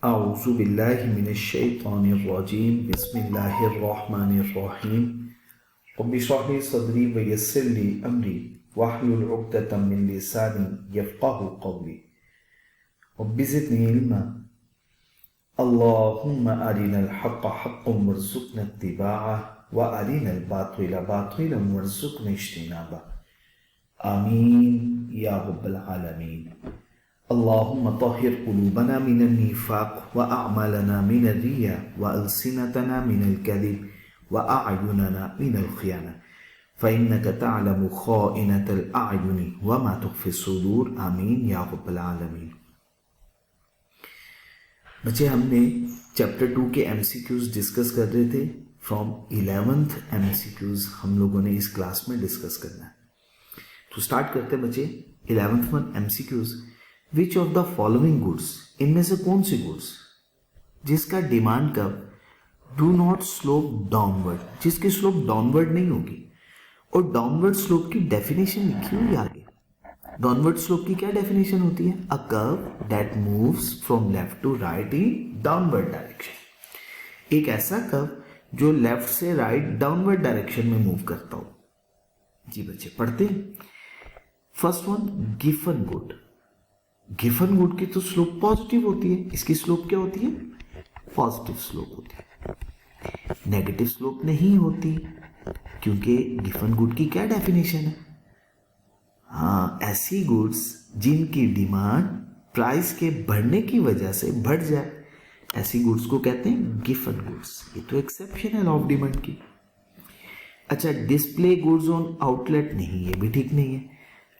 अऊज़ु बिल्लाहि मिनश शैतानिर रजीम बिस्मिल्लाहिर रहमानिर रहीम रब्बि इश्रह ली सदरी व यस्सिर ली अमरी वहलुल उक़दतम मिन लिसानी यफ़क़हू क़ौली रब्बि ज़िदनी इल्मा अल्लाहुम्मा अरिनल हक़्क़ हक़्क़न वरज़ुक़ना इत्तिबाअह व अरिनल बातिला बातिलन वरज़ुक़ना इज्तिनाबह आमीन या रब्बल आलमीन। अल्लाहुम्मा तहिर कुलूबना मिनन निफाक़ व अअमालना मिनर रिया व अलसिनतना मिनल कज़िब व अअयुनना मिनल ख़ियाना फ़इन्नका तअलमु ख़ाइनतल अअयुनि व मा तुख़फ़ी सुदूर आमीन या रब्बल आलमीन। बच्चे, हमने चैप्टर 2 के MCQs डिस्कस कर रहे थे। फ्रॉम 11th MCQs हम लोगों ने इस क्लास में डिस्कस करना है। तो स्टार्ट करते हैं बच्चे। 11th one MCQs, which of the following goods, इनमें से कौन सी गुड्स जिसका demand curve do not slope downward, जिसकी स्लोप डाउनवर्ड नहीं होगी। और डाउनवर्ड स्लोप की डेफिनेशन लिखी हुई आगे। डाउनवर्ड स्लोप की क्या डेफिनेशन होती है? A curve that moves from left to right in downward direction. एक ऐसा कर्व जो लेफ्ट से राइट डाउनवर्ड डायरेक्शन में मूव करता हो। जी बच्चे, पढ़ते हैं। First one, Giffen good. Giffen good की तो स्लोप पॉजिटिव होती है, इसकी स्लोप क्या होती है? पॉजिटिव स्लोप होती है। नेगेटिव स्लोप नहीं होती, क्योंकि गिफन गुड की क्या डेफिनेशन है? हाँ, ऐसी गुड्स जिनकी डिमांड प्राइस के बढ़ने की वजह से बढ़ जाए, ऐसी गुड्स को कहते हैं गिफन गुड्स। ये तो एक्सेप्शन है लॉ ऑफ डिमांड की। अच्छा, डिस्प्ले गुड्स ऑन आउटलेट, नहीं, ये भी ठीक नहीं है।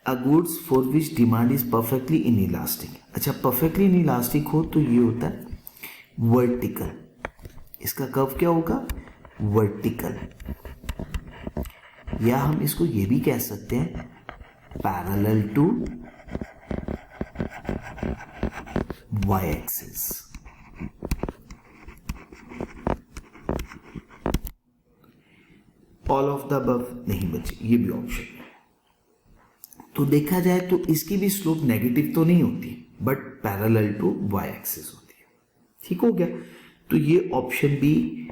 अ goods for which demand is perfectly inelastic. अच्छा, परफेक्टली इनइलास्टिक हो तो ये होता है वर्टिकल। इसका कर्व क्या होगा? वर्टिकल। या हम इसको ये भी कह सकते हैं parallel to Y axis. All of the above नहीं बचे, ये भी ऑप्शन है। तो देखा जाए तो इसकी भी स्लोप नेगेटिव तो नहीं होती, but parallel to Y axis होती है। ठीक हो गया। तो ये ऑप्शन भी,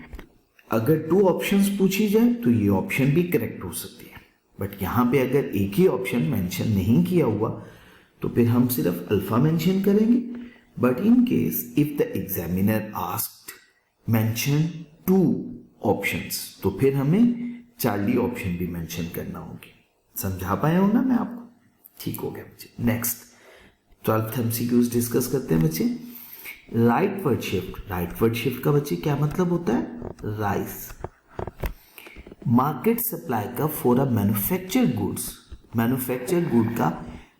अगर 2 ऑप्शंस पूछी जाए तो ये ऑप्शन भी करेक्ट हो सकती है। बट यहां पे अगर एक ही ऑप्शन मेंशन नहीं किया हुआ तो फिर हम सिर्फ अल्फा मेंशन करेंगे। But in case if the examiner asked mention 2 options, तो फिर हमें चार्ली ऑप्शन भी मेंशन करना होगी। समझा पाया हूं ना मैं आपको? ठीक हो गया बच्चे। नेक्स्ट 12th MCQs डिस्कस करते हैं बच्चे। Rightward shift. राइटवर्ड शिफ्ट का बच्चे क्या मतलब होता है? राइज। मार्केट सप्लाई का for a manufactured goods. Manufactured good का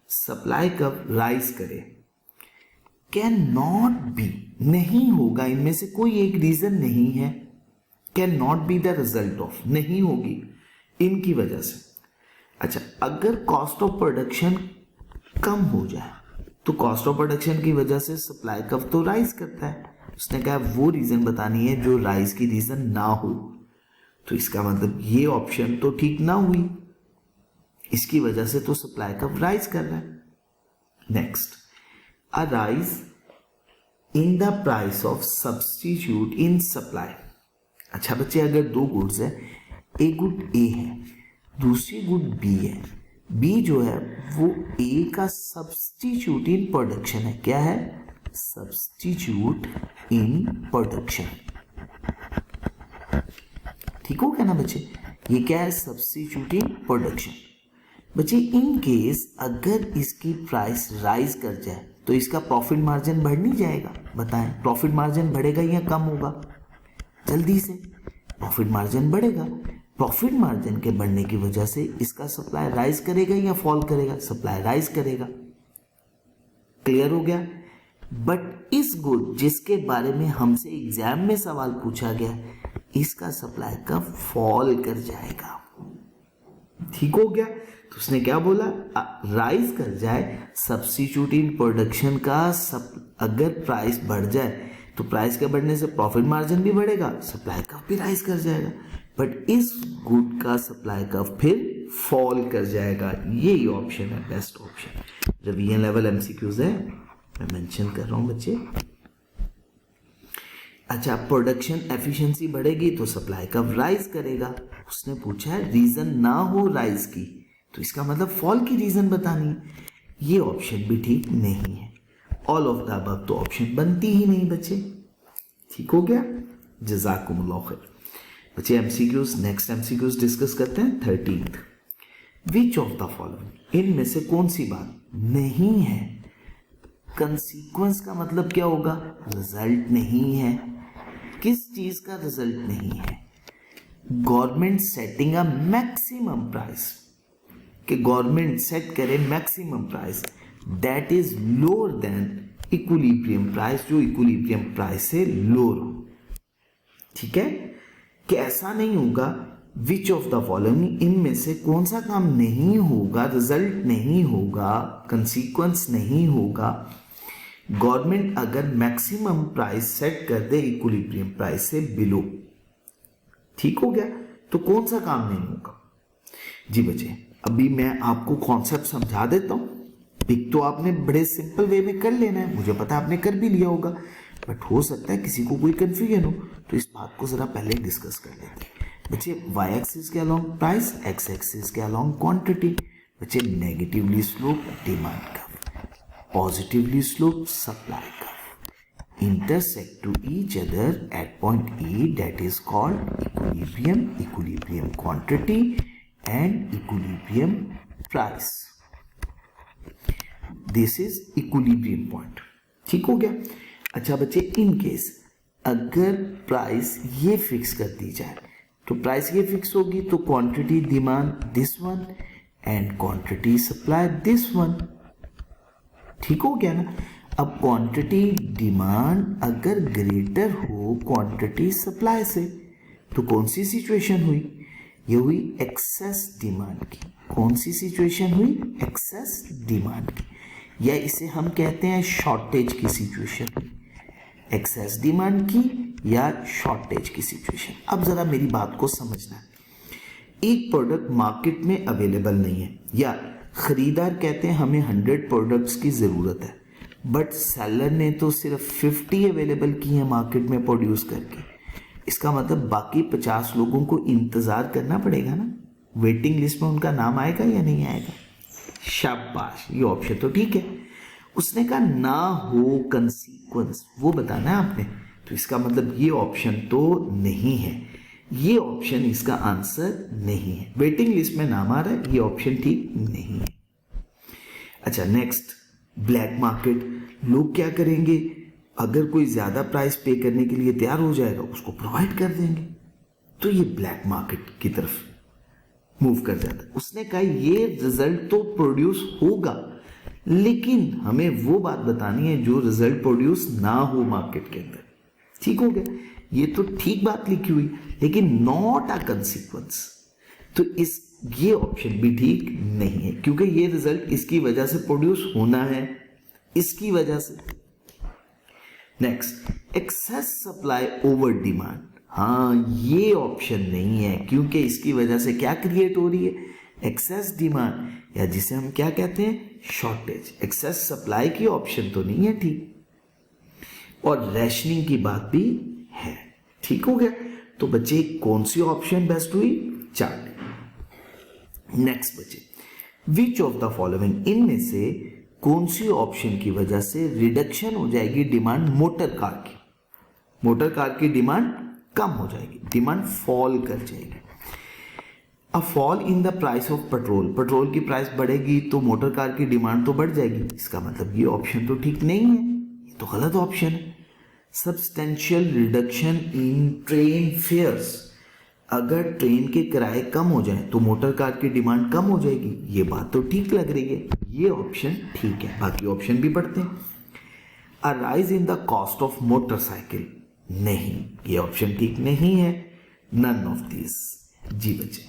सप्लाई कब राइज करे। कैन नॉट बी, नहीं होगा, इनमें से कोई एक रीजन नहीं है। Can not be the result of, नहीं होगी इनकी वजह से। अच्छा, अगर कॉस्ट ऑफ प्रोडक्शन कम हो जाए तो कॉस्ट ऑफ प्रोडक्शन की वजह से सप्लाई कर्व तो राइज करता है। उसने कहा वो रीजन बतानी है जो राइज की रीजन ना हो। तो इसका मतलब ये ऑप्शन तो ठीक ना हुई, इसकी वजह से तो सप्लाई कर्व राइज कर रहा है। Next, a rise in the price of substitute in supply. अच्छा बच्चे, अगर 2 गुड्स है, एक गुड ए है, दूसरी गुड बी है। बी जो है वो ए का सब्स्टिट्यूट इन प्रोडक्शन है। क्या है? Substitute in production. ठीक हो गया ना बच्चे? ये क्या है? Substitute in production. बच्चे, इन केस अगर इसकी प्राइस राइज कर जाए तो इसका प्रॉफिट मार्जिन बढ़ नहीं जाएगा? बताएं, प्रॉफिट मार्जिन बढ़ेगा या कम होगा? जल्दी से, प्रॉफिट मार्जिन बढ़ेगा। प्रॉफिट मार्जिन के बढ़ने की वजह से इसका सप्लाई राइज करेगा या फॉल करेगा? सप्लाई राइज करेगा। क्लियर हो गया? बट इस गुड जिसके बारे में हमसे एग्जाम में सवाल पूछा गया, इसका सप्लाई का फॉल कर जाएगा। ठीक हो गया? तो उसने क्या बोला? राइज कर जाए, सब्स्टिट्यूट इन प्रोडक्शन का अगर प्राइस बढ़ जाए तो प्राइस के बढ़ने से प्रॉफिट मार्जिन भी बढ़ेगा, सप्लाई का भी राइज कर जाएगा। बट इस गुड का सप्लाई का फिर फॉल कर जाएगा। यही ऑप्शन है best option. Revision level MCQs है, मैं मेंशन कर रहा हूं बच्चे। अच्छा, प्रोडक्शन एफिशिएंसी बढ़ेगी तो सप्लाई का राइज करेगा। उसने पूछा है रीजन ना हो राइज की, तो इसका मतलब फॉल की रीजन बतानी है। ये ऑप्शन भी ठीक नहीं है। ऑल ऑफ द अबव तो ऑप्शन बनती ही नहीं बच्चे। ठीक हो गया, जज़ाकुमुल्लाह खैर। बच्चे एमसीक्यूज, नेक्स्ट एमसीक्यूज डिस्कस करते हैं। 13th, which of the following, इनमें से कौन सी बात नहीं है? कंसीक्वेंस का मतलब क्या होगा? रिजल्ट नहीं है। किस चीज का रिजल्ट नहीं है? Government setting a maximum price, कि गवर्नमेंट सेट करे maximum price that is lower than equilibrium price, जो इक्विलिब्रियम प्राइस से लोअर हो। ठीक है, कि ऐसा नहीं होगा विच ऑफ द फॉलोइंग, इनमें से कौन सा काम नहीं होगा, रिजल्ट नहीं होगा, कंसीक्वेंस नहीं होगा, गवर्नमेंट अगर मैक्सिमम प्राइस सेट कर दे इक्विलिब्रियम प्राइस से बिलो। ठीक हो गया, तो कौन सा काम नहीं होगा? जी बच्चे, अभी मैं आपको कॉन्सेप्ट समझा देता हूं। पिक तो आपने बड़े सिंपल वे में कर लेना है, मुझे पता आपने कर भी लिया होगा, बट हो सकता है किसी को कोई कंफ्यूजन हो, तो इस बात को जरा पहले डिस्कस कर लेते हैं। बच्चे, वाई एक्सिस के अलोंग प्राइस, एक्स एक्सिस के अलोंग क्वांटिटी। बच्चे, negatively slope demand curve, positively sloped supply curve intersect to each other at point E, that is called equilibrium, equilibrium quantity and equilibrium price. This is equilibrium point. ठीक हो गया। अच्छा बच्चे, in case अगर price ये fix कर दी जाए, तो प्राइस ये फिक्स होगी तो quantity demand this one and quantity supply this one. ठीक हो गया ना। अब क्वांटिटी डिमांड अगर ग्रेटर हो क्वांटिटी सप्लाई से, तो कौन सी सिचुएशन हुई? ये हुई एक्सेस डिमांड की। कौन सी सिचुएशन हुई? एक्सेस डिमांड की, या इसे हम कहते हैं शॉर्टेज की सिचुएशन। एक्सेस डिमांड की या शॉर्टेज की सिचुएशन। अब जरा मेरी बात को समझना है। एक प्रोडक्ट मार्केट में अवेलेबल नहीं है, या खरीदार कहते हैं हमें 100 प्रोडक्ट्स की ज़रूरत है, बट सेलर ने तो सिर्फ 50 अवेलेबल की है मार्केट में प्रोड्यूस करके। इसका मतलब बाकी 50 लोगों को इंतज़ार करना पड़ेगा ना। वेटिंग लिस्ट में उनका नाम आएगा या नहीं आएगा? शाबाश, ये ऑप्शन तो ठीक है। उसने कहा ना हो कंसीक्वेंस, वो बताना है आपने, तो इसका मतलब ये ऑप्शन तो नहीं है। ये ऑप्शन इसका आंसर नहीं है। वेटिंग लिस्ट में नाम आ रहा है, ये ऑप्शन ठीक नहीं है। अच्छा नेक्स्ट, ब्लैक मार्केट। लोग क्या करेंगे, अगर कोई ज्यादा प्राइस पे करने के लिए तैयार हो जाएगा उसको प्रोवाइड कर देंगे, तो ये ब्लैक मार्केट की तरफ मूव कर जाता है। उसने कहा ये रिजल्ट तो प्रोड्यूस होगा, लेकिन हमें वो बात बतानी है जो रिजल्ट प्रोड्यूस ना हो मार्केट के अंदर। ठीक हो गया, ये तो ठीक बात लिखी हुई, लेकिन नॉट अ कंसीक्वेंस। तो ये ऑप्शन भी ठीक नहीं है, क्योंकि ये रिजल्ट इसकी वजह से प्रोड्यूस होना है, इसकी वजह से। Next, excess supply over demand. हाँ, ये ऑप्शन नहीं है, क्योंकि इसकी वजह से क्या क्रिएट हो रही है? एक्सेस डिमांड, या जिसे हम क्या कहते हैं, शॉर्टेज। एक्सेस सप्लाई की ऑप्शन तो नहीं है ठीक, और रैशनिंग की बात भी है। ठीक हो गया, तो बच्चे कौन सी ऑप्शन बेस्ट हुई? 4। नेक्स्ट बच्चे, विच ऑफ द फॉलोइंग, इनमें से कौन सी ऑप्शन की वजह से रिडक्शन हो जाएगी डिमांड मोटर कार की? मोटर कार की डिमांड कम हो जाएगी, डिमांड फॉल कर जाएगी। A fall in the price of petrol, petrol की प्राइस बढ़ेगी तो मोटर कार की डिमांड तो बढ़ जाएगी। इसका मतलब ये ऑप्शन तो ठीक नहीं है, ये तो गलत ऑप्शन है। Substantial reduction in train fares, अगर ट्रेन के किराए कम हो जाए तो मोटर कार की डिमांड कम हो जाएगी, ये बात तो ठीक लग रही है, ये ऑप्शन ठीक है। बाकी ऑप्शन भी पढ़ते हैं। A rise in the cost of motorcycle, नहीं, ये ऑप्शन ठीक नहीं है। None of this. जी बच्चे।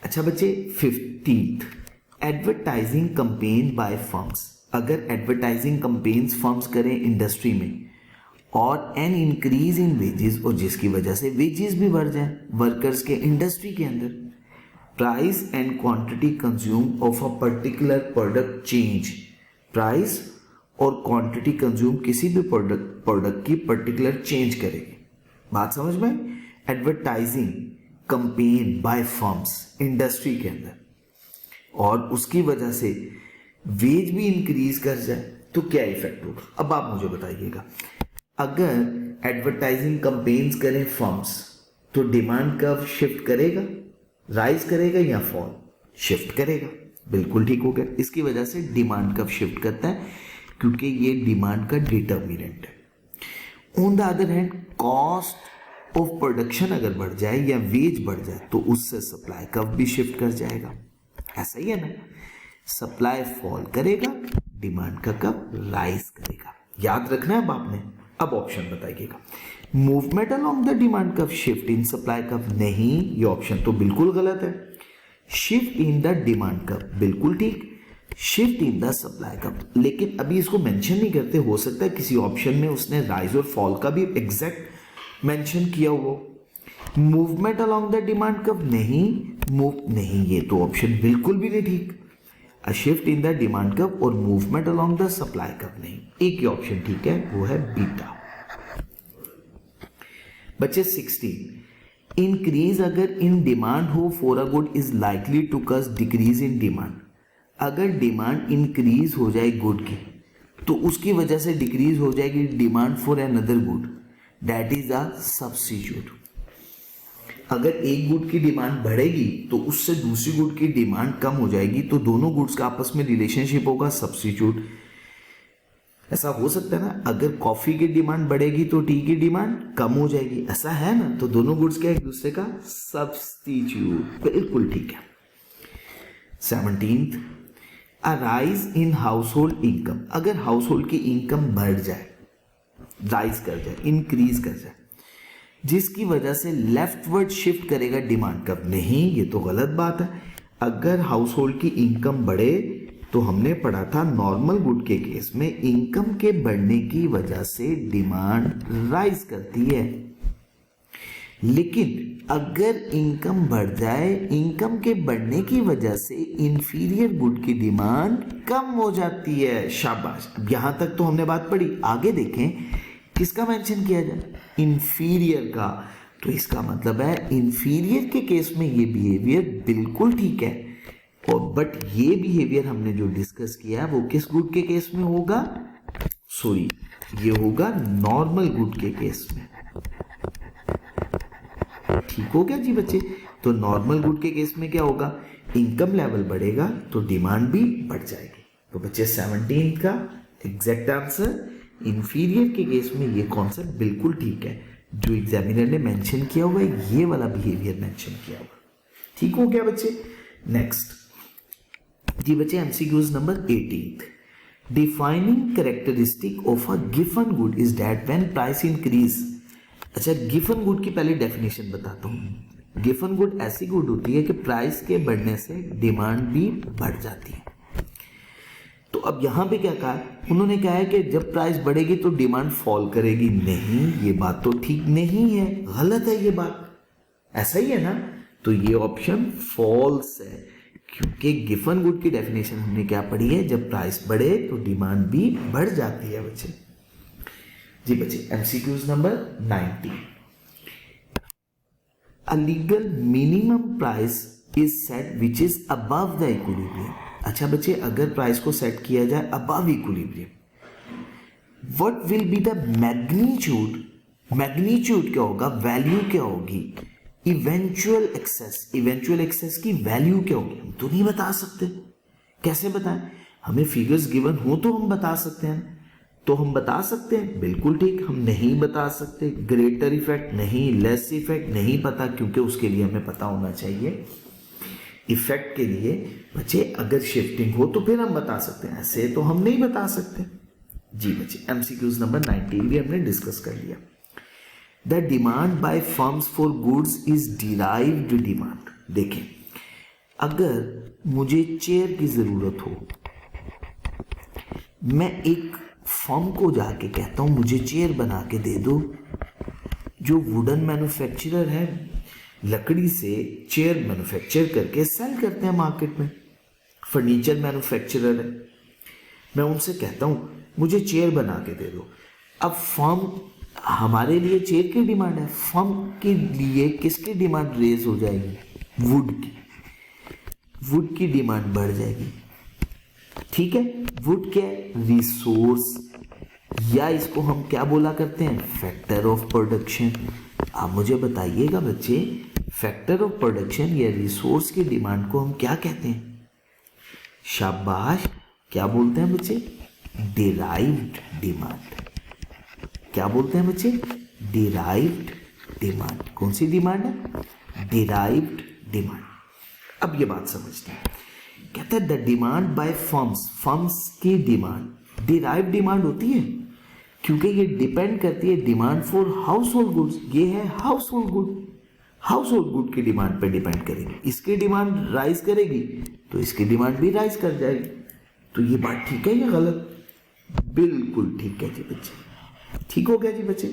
अच्छा बच्चे, 15th, advertising campaign by firms. अगर एडवर्टाइजिंग कंपेन्स फर्म्स करें इंडस्ट्री में, और एन इंक्रीज इन वेजेस, और जिसकी वजह से वेजेस भी बढ़ जाए वर्कर्स के इंडस्ट्री के अंदर, price and quantity consume of a particular product change, price और क्वांटिटी कंज्यूम किसी भी प्रोडक्ट की पर्टिकुलर चेंज करेगी। बात समझ में? Advertising campaign by firms industry के अंदर, और उसकी वजह से वेज भी इंक्रीज कर जाए तो क्या इफेक्ट होगा? अब आप मुझे बताइएगा, अगर एडवर्टाइजिंग कंपेन्स करें फर्म्स तो डिमांड कर्व शिफ्ट करेगा, राइज करेगा या फॉल? शिफ्ट करेगा। बिल्कुल ठीक हो गया। इसकी वजह से डिमांड कर्व शिफ्ट करता है क्योंकि ये डिमांड का डिटर्मिनेंट है। On the other hand cost of production अगर बढ़ जाए या वेज बढ़ जाए तो उससे सप्लाई कर्व भी शिफ्ट कर जाएगा। ऐसा ही है ना? सप्लाई फॉल करेगा, डिमांड का कर्व राइज करेगा। याद रखना है आपने। अब ऑप्शन बताइएगा। Movement along the demand curve, shift in supply curve, नहीं, ये ऑप्शन तो बिल्कुल गलत है। Shift in the demand curve बिल्कुल ठीक, shift in the supply curve, लेकिन अभी इसको मेंशन नहीं करते। हो सकता है किसी ऑप्शन में उसने राइज और फॉल का भी एग्जैक्ट मेंशन किया हुआ। Movement along the demand curve नहीं, नहीं, ये तो ऑप्शन बिल्कुल भी नहीं ठीक। A shift in the demand curve और movement along the supply curve नहीं। एक ही ऑप्शन ठीक है, वो है बीटा। बच्चे 16, इंक्रीज अगर इन डिमांड हो for a good is likely to cause decrease in demand. अगर डिमांड इंक्रीज हो जाए गुड की तो उसकी वजह से डिक्रीज हो जाएगी demand for another good, that is a substitute. अगर एक गुड की डिमांड बढ़ेगी तो उससे दूसरी गुड की डिमांड कम हो जाएगी, तो दोनों गुड्स का आपस में रिलेशनशिप होगा सब्स्टिट्यूट। ऐसा हो सकता है ना? अगर कॉफी की डिमांड बढ़ेगी तो टी की डिमांड कम हो जाएगी, ऐसा है ना? तो दोनों गुड्स क्या एक दूसरे का सब्स्टिट्यूट। बिल्कुल ठीक है। 17, a rise in house hold income. अगर हाउस होल्ड की इनकम बढ़ जाए, राइज कर जाए, इंक्रीज कर जाए, जिसकी वजह से लेफ्टवर्ड शिफ्ट करेगा डिमांड कर्व, नहीं, ये तो गलत बात है। अगर हाउस होल्ड की इनकम बढ़े तो हमने पढ़ा था नॉर्मल गुड के केस में इनकम के बढ़ने की वजह से डिमांड राइज करती है, लेकिन अगर इनकम बढ़ जाए, इनकम के बढ़ने की वजह से इंफीरियर गुड की डिमांड कम हो जाती है। शाबाश। अब यहां तक तो हमने बात पढ़ी। आगे देखें किसका मेंशन किया जाए? इंफीरियर का। तो इसका मतलब है इंफीरियर के केस में ये बिहेवियर बिल्कुल ठीक है, और बट ये बिहेवियर हमने जो डिस्कस किया है वो किस गुड के केस में होगा? सॉरी, ये होगा नॉर्मल गुड के केस में। ठीक हो गया जी बच्चे? तो नॉर्मल गुड के केस में क्या होगा? इनकम लेवल बढ़ेगा तो डिमांड भी बढ़ जाएगी। तो बच्चे 17 का एग्जैक्ट आंसर इंफीरियर के केस में ये कॉन्सेप्ट बिल्कुल ठीक है। जो एग्जामिनर ने मेंशन किया हुआ है ये वाला बिहेवियर मेंशन किया हुआ। ठीक हो गया बच्चे? नेक्स्ट जी बच्चे MCQs number 18, defining characteristic of a given good is that when price increase. अच्छा, गिवन गुड की पहले डेफिनेशन बताता हूँ। गिवन गुड ऐसी गुड होती है कि प्राइस के बढ़ने से डिमांड भी बढ़ जाती है। तो अब यहां पे क्या कहा? उन्होंने कहा है कि जब प्राइस बढ़ेगी तो डिमांड फॉल करेगी। नहीं, ये बात तो ठीक नहीं है, गलत है ये बात। ऐसा ही है ना? तो ये ऑप्शन फॉल्स है, क्योंकि गिवन गुड की डेफिनेशन हमने क्या पढ़ी है? जब प्राइस बढ़े तो डिमांड भी बढ़ जाती है बच्चे। जी बच्चे MCQs number 19, a legal minimum price is set which is above the equilibrium. अच्छा बच्चे, अगर प्राइस को सेट किया जाए above equilibrium, what will be the magnitude? Magnitude क्या होगा? वैल्यू क्या होगी? इवेंचुअल एक्सेस, इवेंचुअल एक्सेस की वैल्यू क्या होगी? हम तो नहीं बता सकते। कैसे बताएं? हमें फिगर्स गिवन हो तो हम बता सकते हैं। तो हम बता सकते हैं, बिल्कुल ठीक। हम नहीं बता सकते। ग्रेटर इफेक्ट नहीं, लेस इफेक्ट नहीं पता, क्योंकि उसके लिए हमें पता होना चाहिए। इफेक्ट के लिए बच्चे अगर शिफ्टिंग हो तो फिर हम बता सकते हैं, ऐसे तो हम नहीं बता सकते। जी बच्चे एमसीक्यूज नंबर 19 भी हमने डिस्कस कर लिया। The demand by firms for goods is derived demand. देखें, अगर मुझे चेयर की जरूरत हो, मैं एक फर्म को जाके कहता हूं मुझे चेयर बना के दे दो। जो वुडन मैन्युफैक्चरर है, लकड़ी से चेयर मैन्युफैक्चर करके सेल करते हैं मार्केट में, फर्नीचर मैन्युफैक्चरर है, मैं उनसे कहता हूं मुझे चेयर बना के दे दो। अब फर्म, हमारे लिए चेयर की डिमांड है, फर्म के लिए किसकी डिमांड रेज हो जाएगी? वुड की। वुड की डिमांड बढ़ जाएगी, ठीक है। वुड क्या है? रिसोर्स, या इसको हम क्या बोला करते हैं? Factor of production. आप मुझे बताइएगा बच्चे, फैक्टर ऑफ प्रोडक्शन या रिसोर्स की डिमांड को हम क्या कहते हैं? शाबाश, क्या बोलते हैं बच्चे? Derived demand. क्या बोलते हैं बच्चे? Derived demand. कौन सी डिमांड है? Derived demand. अब ये बात समझते हैं, कहता है the demand by firms, firms की डिमांड डिराइव्ड डिमांड होती है, क्योंकि ये डिपेंड करती है demand for house hold goods. ये है house hold good, house hold good की डिमांड पे डिपेंड करेगी। इसकी डिमांड राइज करेगी तो इसकी डिमांड भी राइज कर जाएगी। तो ये बात ठीक है या गलत? बिल्कुल ठीक है जी बच्चे, ठीक हो गया जी बच्चे।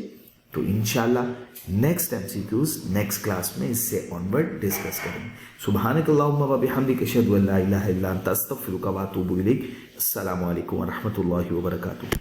तो इंशाल्लाह नेक्स्ट एमसीक्यूज नेक्स्ट क्लास में इससे ऑनवर्ड डिस्कस करेंगे। सुब्हानकल्लाहुम्मा व बिहम्दिक अशहदु अल्ला इलाहा इल्ला अंता अस्तगफिरुका व अतूबु इलैक। अस्सलामु अलैकुम व रहमतुल्लाहि व बरकातुहू।